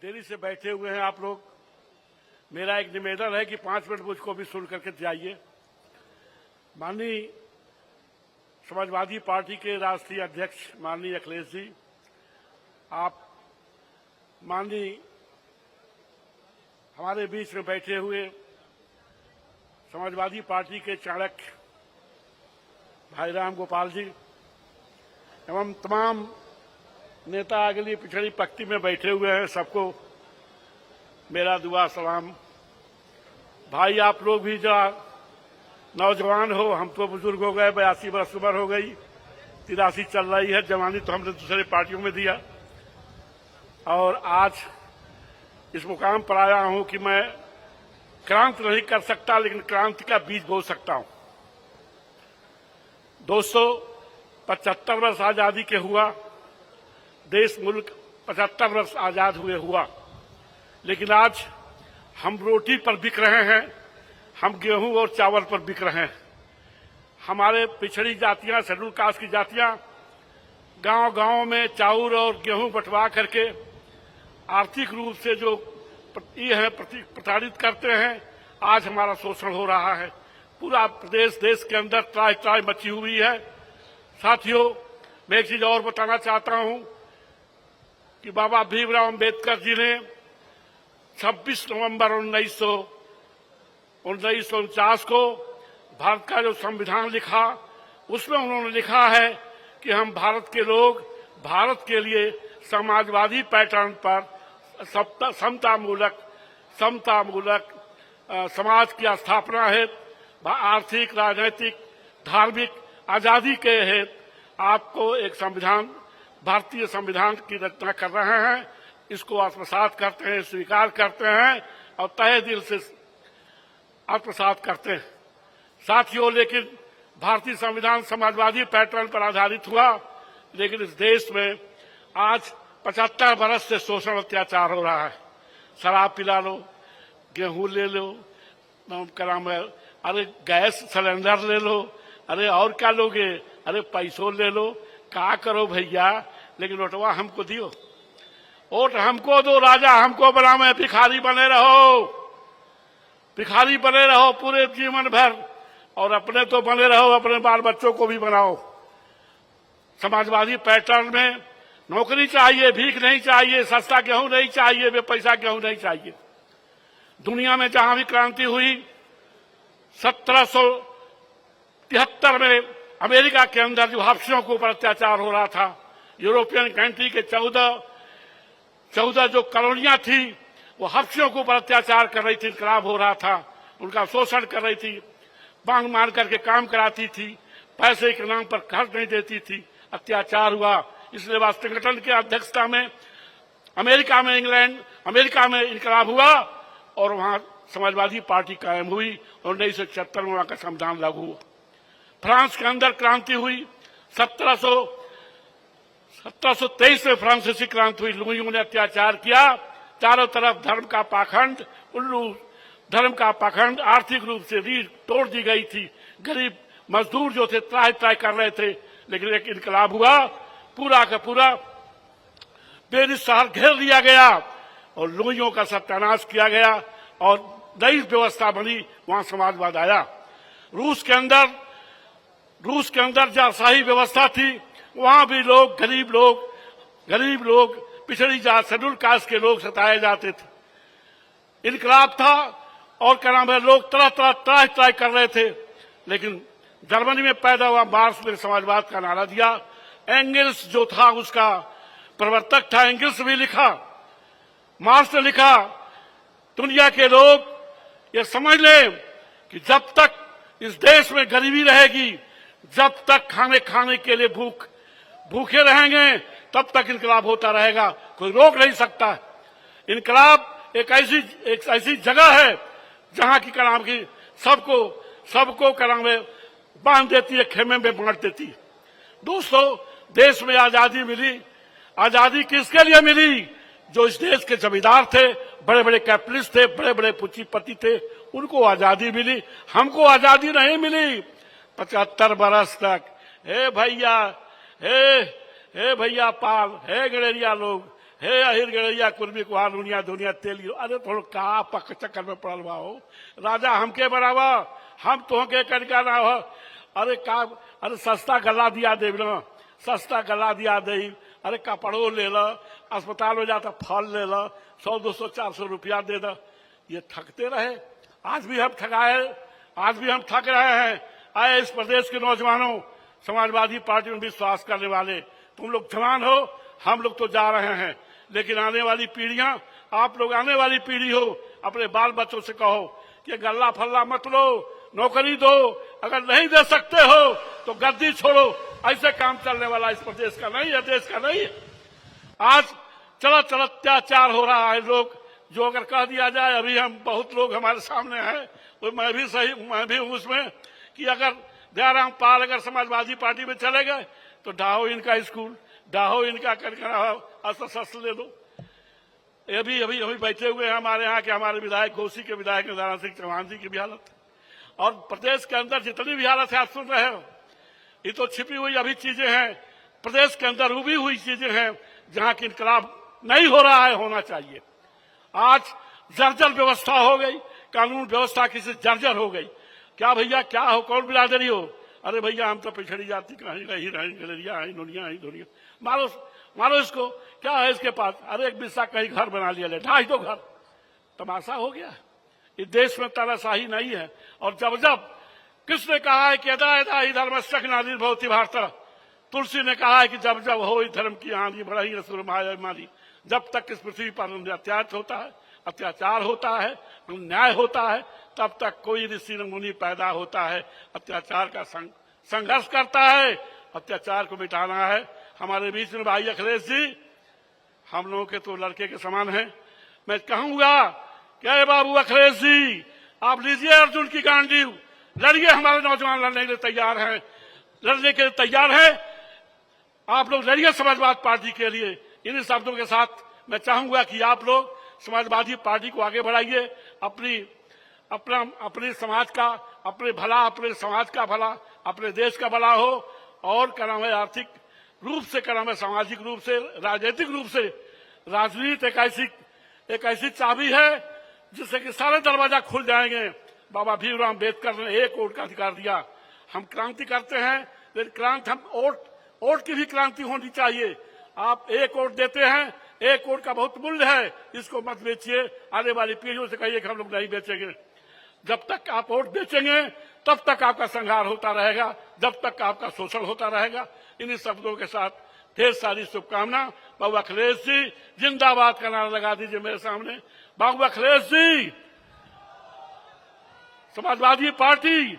देरी से बैठे हुए हैं आप लोग। मेरा एक निवेदन है कि 5 मिनट मुझको भी सुन करके जाइए। माननीय समाजवादी पार्टी के राष्ट्रीय अध्यक्ष माननीय अखिलेश जी, आप माननीय हमारे बीच में बैठे हुए समाजवादी पार्टी के चाणक्य भाई राम गोपाल जी एवं तमाम नेता अगली पिछड़ी पंक्ति में बैठे हुए हैं, सबको मेरा दुआ सलाम। भाई आप लोग भी जरा नौजवान हो, हम तो बुजुर्ग हो गए, 82 वर्ष उम्र हो गई, 83 चल रही है। जवानी तो हमने दूसरे पार्टियों में दिया और आज इस मुकाम पर आया हूं कि मैं क्रांति नहीं कर सकता लेकिन क्रांति का बीज बो सकता हूं। दोस्तों, 75 वर्ष आजादी के हुआ, देश मुल्क 75 वर्ष आजाद हुए हुआ, लेकिन आज हम रोटी पर बिक रहे हैं, हम गेहूं और चावल पर बिक रहे हैं। हमारे पिछड़ी जातियां, शेड्यूल कास्ट की जातियां गांव-गांव में चाउर और गेहूं बंटवा करके आर्थिक रूप से जो ये है प्रताड़ित करते हैं। आज हमारा शोषण हो रहा है, पूरा प्रदेश देश के अंदर त्राहि मची हुई है। साथियों, मैं एक चीज और बताना चाहता हूं कि बाबा भीमराव अंबेडकर जी ने 26 नवंबर 1949 को भारत का जो संविधान लिखा, उसमें उन्होंने लिखा है कि हम भारत के लोग भारत के लिए समाजवादी पैटर्न पर समतामूलक समाज की स्थापना हेतु आर्थिक, राजनीतिक, धार्मिक आजादी के हेतु आपको एक संविधान, भारतीय संविधान की रचना कर रहे हैं। इसको आत्मसात करते हैं, स्वीकार करते हैं और तहे दिल से आत्मसात करते हैं। साथियों, लेकिन भारतीय संविधान समाजवादी पैटर्न पर आधारित हुआ, लेकिन इस देश में आज 75 वर्ष से शोषण अत्याचार हो रहा है। शराब पिला लो, गेहूं ले लो, अरे गैस सिलेंडर ले लो, अरे और क्या लोगे, अरे पैसों ले लो, क्या करो भैया, लेकिन वोटवा हमको दियो, वोट हमको दो, राजा हमको बनावे, भिखारी बने रहो, भिखारी बने रहो पूरे जीवन भर, और अपने तो बने रहो, अपने बाल बच्चों को भी बनाओ। समाजवादी पैटर्न में नौकरी चाहिए, भीख नहीं चाहिए, सस्ता गेहूं नहीं चाहिए, बेपैसा गेहूं नहीं चाहिए। दुनिया में जहां भी क्रांति हुई, 1773 में अमेरिका के अंदर जो हबशियों के ऊपर अत्याचार हो रहा था, यूरोपियन कंट्री के 14 जो कॉलोनियां थी, वो हबशियों के ऊपर अत्याचार कर रही थी, इनकलाब हो रहा था, उनका शोषण कर रही थी, बांध मार करके काम कराती थी, पैसे के नाम पर खर्च नहीं देती थी, अत्याचार हुआ। इसलिए वाशिंगटन की अध्यक्षता में अमेरिका में इनकलाब हुआ और वहां समाजवादी पार्टी कायम हुई और 1976 में वहां का संविधान लागू हुआ। फ्रांस के अंदर क्रांति हुई, 1723 में फ्रांसीसी क्रांति हुई। लुइयों ने अत्याचार किया, चारों तरफ धर्म का पाखंड, उल्लू धर्म का पाखंड, आर्थिक रूप से रीढ़ तोड़ दी गई थी। गरीब मजदूर जो थे त्राहि कर रहे थे, लेकिन एक इनकलाब हुआ, पूरा का पूरा पेरिस शहर घेर लिया गया और लुइयों का सत्यानाश किया गया और नई व्यवस्था बनी, वहां समाजवाद आया। रूस के अंदर जहां शाही व्यवस्था थी, वहां भी लोग गरीब लोग पिछड़ी जात, शेड्यूल कास्ट के लोग सताए जाते थे। इनकलाब था और क्या नाम है, लोग तरह त्राहि कर रहे थे, लेकिन जर्मनी में पैदा हुआ मार्क्स ने समाजवाद का नारा दिया। एंगल्स जो था उसका प्रवर्तक था, एंगल्स भी लिखा, मार्क्स ने लिखा, दुनिया के लोग ये समझ लें कि जब तक इस देश में गरीबी रहेगी, जब तक खाने के लिए भूखे रहेंगे, तब तक इनकलाब होता रहेगा, कोई रोक नहीं सकता। इनकलाब एक ऐसी जगह है जहां की कलाम की सबको कलाम में बांध देती है, खेमे में बांट देती है। दोस्तों, देश में आजादी मिली, आजादी किसके लिए मिली? जो इस देश के जमींदार थे, बड़े बड़े कैपिटलिस्ट थे, बड़े बड़े पूंजीपति थे, उनको आजादी मिली, हमको आजादी नहीं मिली। 75 बरस तक हे भैया पाल, हे गड़ेरिया लोग, हे अहिर गड़ैया कुर्मी कुहार दुनिया दुनिया तेली। अरे थोड़ा का पक चक्कर में पड़ल बा हो राजा, हमके बरावा, हम तो के कनिका ना हो। अरे का, अरे सस्ता गला दिया दे ना, सस्ता गला दिया दे। अरे कपड़ो ले ला, अस्पताल में जाता फल ले ला, 100 200 400 रुपया दे दा। ये थकते रहे, आज भी हम ठगाए, आज भी हम थक रहे हैं। आए इस प्रदेश के नौजवानों, समाजवादी पार्टी में विश्वास करने वाले, तुम लोग जवान हो, हम लोग तो जा रहे हैं, लेकिन आने वाली पीढ़ियां, आप लोग आने वाली पीढ़ी हो, अपने बाल बच्चों से कहो कि गल्ला फल्ला मत लो, नौकरी दो, अगर नहीं दे सकते हो तो गद्दी छोड़ो। ऐसे काम चलने वाला इस प्रदेश का नहीं है, देश का नहीं है। आज चला चला अत्याचार हो रहा है। लोग जो अगर कह दिया जाए, अभी हम बहुत लोग हमारे सामने हैं, तो मैं भी सही, मैं भी हूं उसमें, कि अगर दयाराम पाल अगर समाजवादी पार्टी में चले गए तो ढाहो इनका स्कूल, ढाहो इनका अस्त्र ले दो। अभी अभी अभी बैठे हुए हैं हमारे यहाँ के हमारे विधायक, घोसी के विधायक नारायण सिंह चौहान जी की भी हालत, और प्रदेश के अंदर जितनी भी हालत है आप सुन रहे हो, ये तो छिपी हुई अभी चीजें हैं, प्रदेश के अंदर उभी हुई चीजें हैं जहां की इनकलाब नहीं हो रहा है, होना चाहिए। आज जर्जर व्यवस्था हो गई, कानून व्यवस्था किसी जर्जर हो गई। क्या भैया क्या हो, कौन बिरादरी हो? अरे भैया हम तो पिछड़ी जाति का ही गलेरिया है, दुनिया मारो मारो इसको, क्या है इसके पास? अरे एक बिस्सा कहीं घर बना लिया, ले 2.5 घर, तमाशा हो गया। इस देश में तानाशाही नहीं है। और जब जब किसने कहा है कि यदा यदा ही धर्म नारी भवती भारत, तुलसी ने कहा है कि जब जब हो धर्म की आंधी बढ़ी असुर माया मारी। जब तक इस पृथ्वी पर अत्याचार होता है, न्याय होता है, तब तक कोई ऋषि मुनि पैदा होता है, अत्याचार का संघर्ष करता है, अत्याचार को मिटाना है। हमारे बीच में भाई अखिलेश जी, हम लोगों के तो लड़के के समान हैं। मैं कहूंगा क्या बाबू अखिलेश जी, आप लीजिए अर्जुन की गांडीव, लड़िए, हमारे नौजवान लड़ने के लिए तैयार हैं, लड़ने के लिए तैयार है। आप लोग लड़िए समाजवादी पार्टी के लिए। इन शब्दों के साथ मैं चाहूंगा कि आप लोग समाजवादी पार्टी को आगे बढ़ाइए, अपने समाज का, अपने भला, अपने समाज का भला, अपने देश का भला हो। और क्या नाम है, आर्थिक रूप से, क्या नाम है, सामाजिक रूप से, राजनीतिक रूप से, राजनीति एक ऐसी चाबी है जिससे कि सारे दरवाजा खुल जाएंगे। बाबा भीमराव अम्बेडकर ने 1 वोट का अधिकार दिया। हम क्रांति करते हैं, लेकिन क्रांति, हम वोट की भी क्रांति होनी चाहिए। आप 1 वोट देते हैं, 1 वोट का बहुत मूल्य है, इसको मत बेचिए। आने वाली पीढ़ियों से कहिए कि हम लोग नहीं बेचेंगे। जब तक आप वोट बेचेंगे तब तक आपका संहार होता रहेगा, जब तक आपका शोषण होता रहेगा। इन्हीं शब्दों के साथ ढेर सारी शुभकामना। बाबू अखिलेश जी जिंदाबाद का नारा लगा दीजिए मेरे सामने। बाबू अखिलेश जी, समाजवादी पार्टी